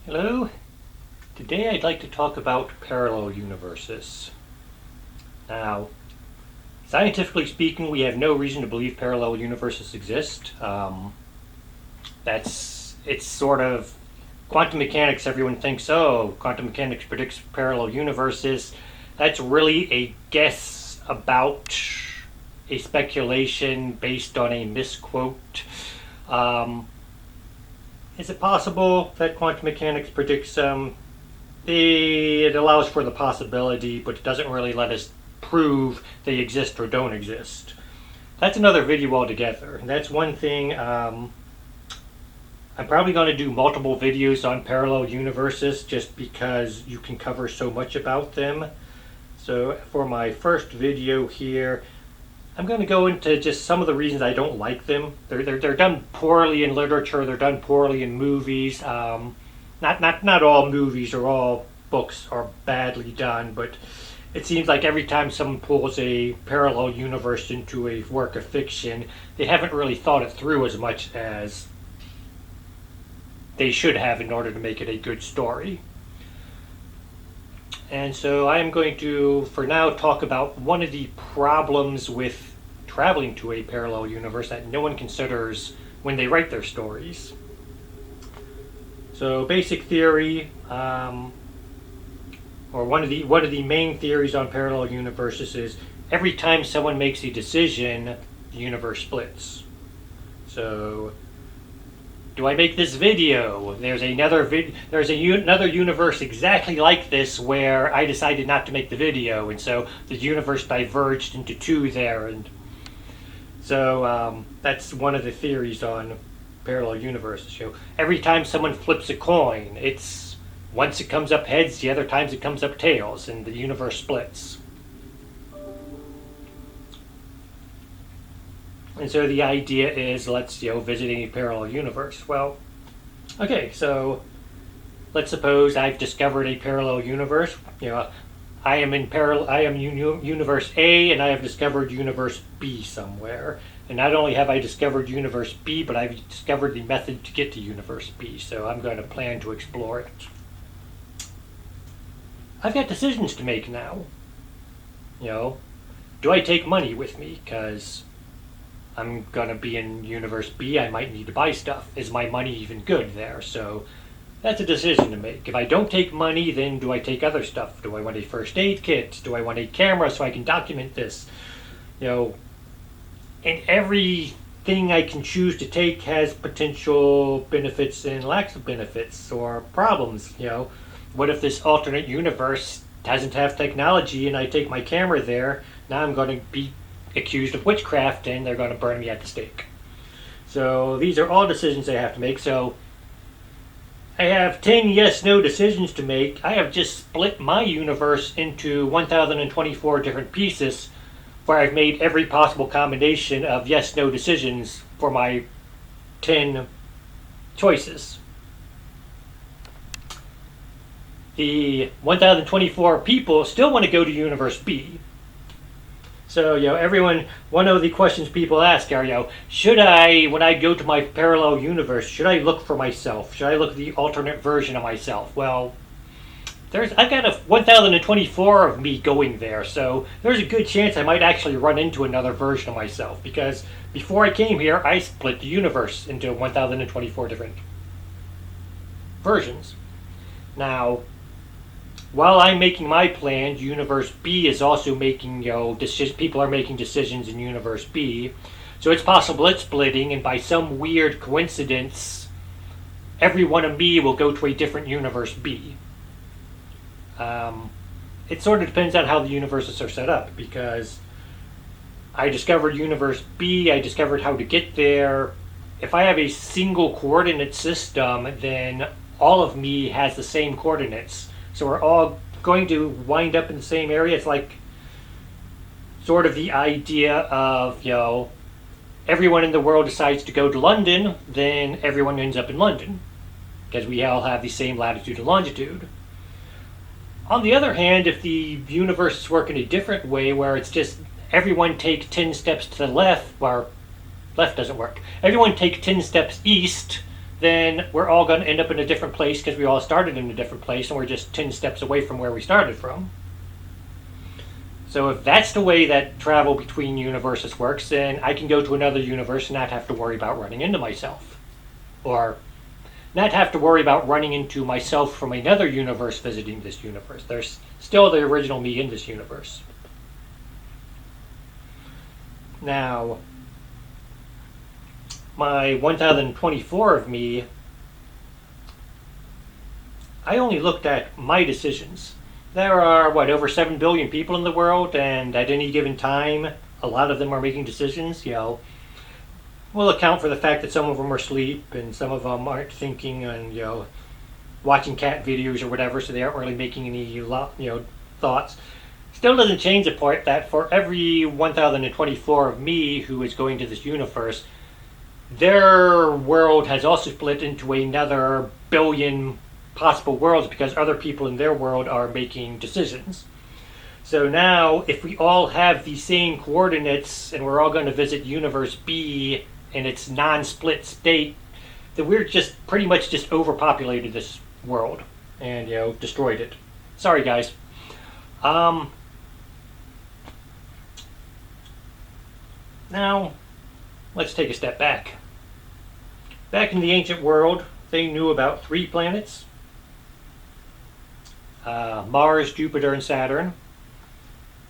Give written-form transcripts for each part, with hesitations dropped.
Hello. Today I'd like to talk about parallel universes. Now, scientifically speaking, we have no reason to believe parallel universes exist. It's sort of quantum mechanics. Everyone thinks, oh, quantum mechanics predicts parallel universes. That's really a guess about a speculation based on a misquote. Is it possible that quantum mechanics predicts it allows for the possibility, but it doesn't really let us prove they exist or don't exist. That's another video altogether. That's one thing. I'm probably going to do multiple videos on parallel universes just because you can cover so much about them. So for my first video here, I'm going to go into just some of the reasons I don't like them. They're done poorly in literature. They're done poorly in movies. Not all movies or all books are badly done, but it seems like every time someone pulls a parallel universe into a work of fiction, they haven't really thought it through as much as they should have in order to make it a good story. And so I am going to, for now, talk about one of the problems with traveling to a parallel universe that no one considers when they write their stories. So basic theory, or one of the main theories on parallel universes is every time someone makes a decision, the universe splits. So, do I make this video? There's another universe exactly like this where I decided not to make the video, and so the universe diverged into two there, and so that's one of the theories on parallel universes. Every time someone flips a coin, it's once it comes up heads, the other times it comes up tails, and the universe splits. And so the idea is, let's visit a parallel universe. Well, okay, so let's suppose I've discovered a parallel universe. I am universe A, and I have discovered universe B somewhere. And not only have I discovered universe B, but I've discovered the method to get to universe B. So I'm going to plan to explore it. I've got decisions to make now. Do I take money with me? Because I'm going to be in universe B, I might need to buy stuff. Is my money even good there? So that's a decision to make. If I don't take money, then do I take other stuff? Do I want a first aid kit? Do I want a camera so I can document this? And everything I can choose to take has potential benefits and lacks of benefits or problems. What if this alternate universe doesn't have technology and I take my camera there? Now I'm going to be accused of witchcraft and they're going to burn me at the stake. So these are all decisions I have to make. So I have 10 yes-no decisions to make. I have just split my universe into 1,024 different pieces where I've made every possible combination of yes-no decisions for my 10 choices. The 1,024 people still want to go to universe B. So, one of the questions people ask are, should I, when I go to my parallel universe, should I look for myself? Should I look at the alternate version of myself? Well, I've got 1,024 of me going there, so there's a good chance I might actually run into another version of myself, because before I came here, I split the universe into 1,024 different versions. Now, while I'm making my plans, universe B is also making, people are making decisions in universe B. So it's possible it's splitting, and by some weird coincidence, every one of me will go to a different universe B. It sort of depends on how the universes are set up, because I discovered universe B, I discovered how to get there. If I have a single coordinate system, then all of me has the same coordinates. So we're all going to wind up in the same area. It's like sort of the idea of, everyone in the world decides to go to London, then everyone ends up in London, because we all have the same latitude and longitude. On the other hand, if the universes work in a different way, where it's just everyone take 10 steps to the left, or left doesn't work. Everyone take 10 steps east, then we're all going to end up in a different place because we all started in a different place and we're just 10 steps away from where we started from. So if that's the way that travel between universes works, then I can go to another universe and not have to worry about running into myself. Or not have to worry about running into myself from another universe visiting this universe. There's still the original me in this universe. Now, my 1024 of me, I only looked at my decisions. There are, over 7 billion people in the world, and at any given time, a lot of them are making decisions. We'll account for the fact that some of them are asleep and some of them aren't thinking and, watching cat videos or whatever, so they aren't really making any, thoughts. Still doesn't change the point that for every 1024 of me who is going to this universe, their world has also split into another billion possible worlds because other people in their world are making decisions. So now, if we all have the same coordinates and we're all going to visit Universe B in its non-split state, then we're just pretty much just overpopulated this world and destroyed it. Sorry, guys. Now, let's take a step back. Back in the ancient world, they knew about 3 planets. Mars, Jupiter, and Saturn.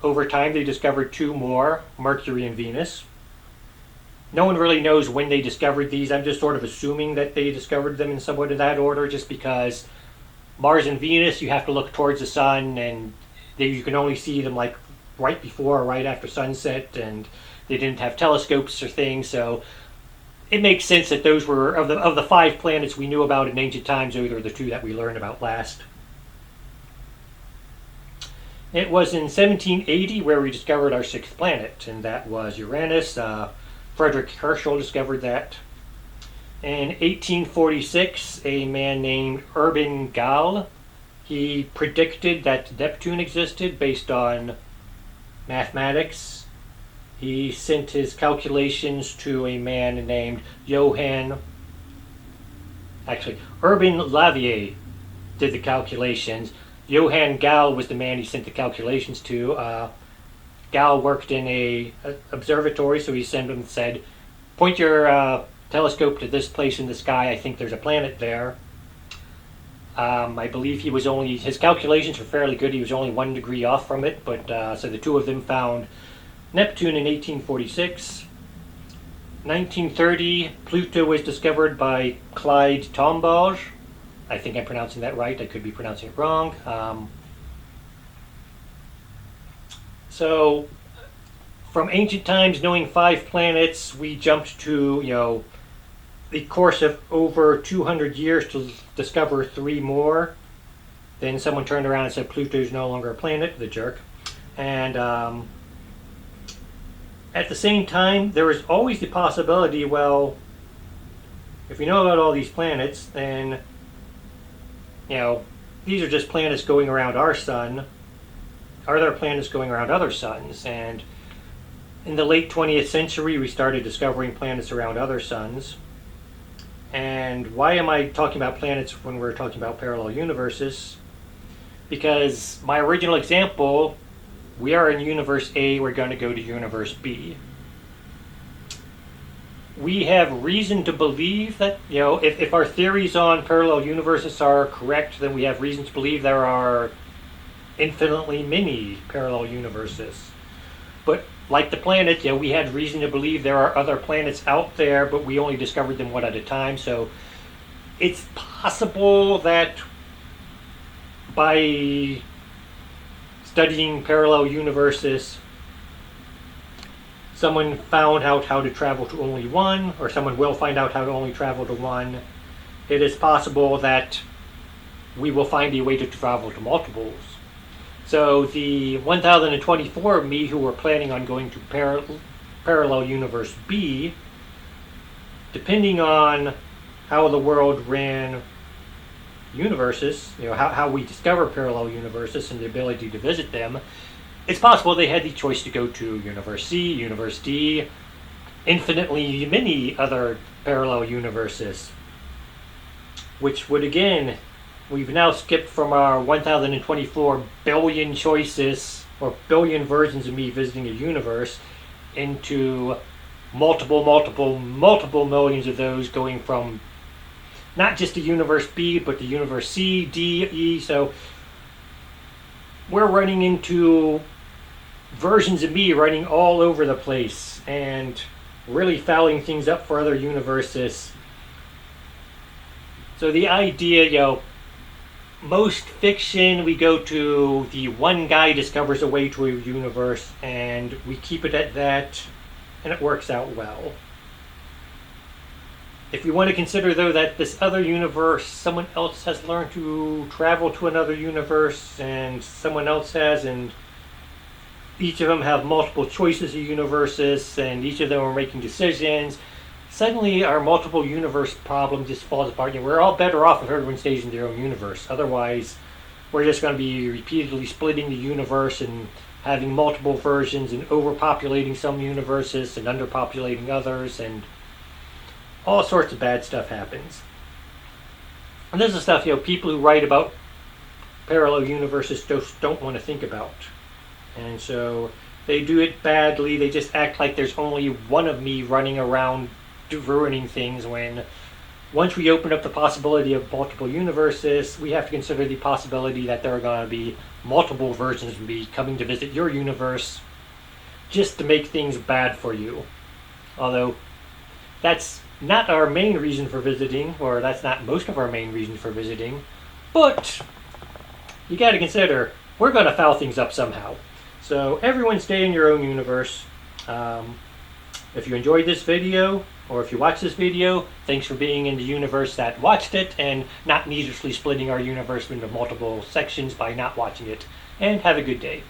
Over time, they discovered 2 more, Mercury and Venus. No one really knows when they discovered these. I'm just sort of assuming that they discovered them in somewhat of that order, just because Mars and Venus, you have to look towards the sun, and you can only see them like right before or right after sunset, and they didn't have telescopes or things, so it makes sense that those were, of the 5 planets we knew about in ancient times, those are the 2 that we learned about last. It was in 1780 where we discovered our 6th planet, and that was Uranus. Frederick Herschel discovered that. In 1846, a man named Urban Gall, he predicted that Neptune existed based on mathematics. He sent his calculations to a man named Urban Lavier did the calculations. Johann Gall was the man he sent the calculations to. Gall worked in a observatory, so he sent him and said, point your telescope to this place in the sky. I think there's a planet there. I believe his calculations were fairly good. He was only 1 degree off from it, but so the 2 of them found Neptune in 1846. 1930, Pluto was discovered by Clyde Tombaugh. I think I'm pronouncing that right. I could be pronouncing it wrong. So, from ancient times, knowing 5 planets, we jumped to, the course of over 200 years to discover 3 more. Then someone turned around and said Pluto's no longer a planet, the jerk. And at the same time, there was always the possibility, if we know about all these planets, then these are just planets going around our sun. Are there planets going around other suns? And in the late 20th century, we started discovering planets around other suns. And why am I talking about planets when we're talking about parallel universes? Because my original example, we are in Universe A, we're going to go to Universe B. We have reason to believe that, if our theories on parallel universes are correct, then we have reason to believe there are infinitely many parallel universes. But like the planet, we had reason to believe there are other planets out there, but we only discovered them one at a time. So it's possible that by studying parallel universes, someone found out how to travel to only one, or someone will find out how to only travel to one. It is possible that we will find a way to travel to multiples. So the 1024 of me who were planning on going to parallel universe B, depending on how the world ran universes, how we discover parallel universes and the ability to visit them, it's possible they had the choice to go to Universe C, Universe D, infinitely many other parallel universes. which would again, we've now skipped from our 1024 billion choices or billion versions of me visiting a universe into multiple millions of those going from not just the universe B, but the universe C, D, E. So we're running into versions of me running all over the place and really fouling things up for other universes. So the idea, most fiction, we go to the one guy discovers a way to a universe and we keep it at that, and it works out well. If we want to consider, though, that this other universe, someone else has learned to travel to another universe and someone else has, and each of them have multiple choices of universes and each of them are making decisions, suddenly our multiple universe problem just falls apart. We're all better off if everyone stays in their own universe. Otherwise, we're just going to be repeatedly splitting the universe and having multiple versions and overpopulating some universes and underpopulating others, and all sorts of bad stuff happens. And this is stuff, people who write about parallel universes just don't want to think about. And so they do it badly. They just act like there's only one of me running around ruining things, when once we open up the possibility of multiple universes, we have to consider the possibility that there are going to be multiple versions of me coming to visit your universe just to make things bad for you. Although that's not our main reason for visiting, or that's not most of our main reason for visiting, but you got to consider we're going to foul things up somehow. So everyone stay in your own universe. If you enjoyed this video, or if you watched this video, thanks for being in the universe that watched it and not needlessly splitting our universe into multiple sections by not watching it. And have a good day.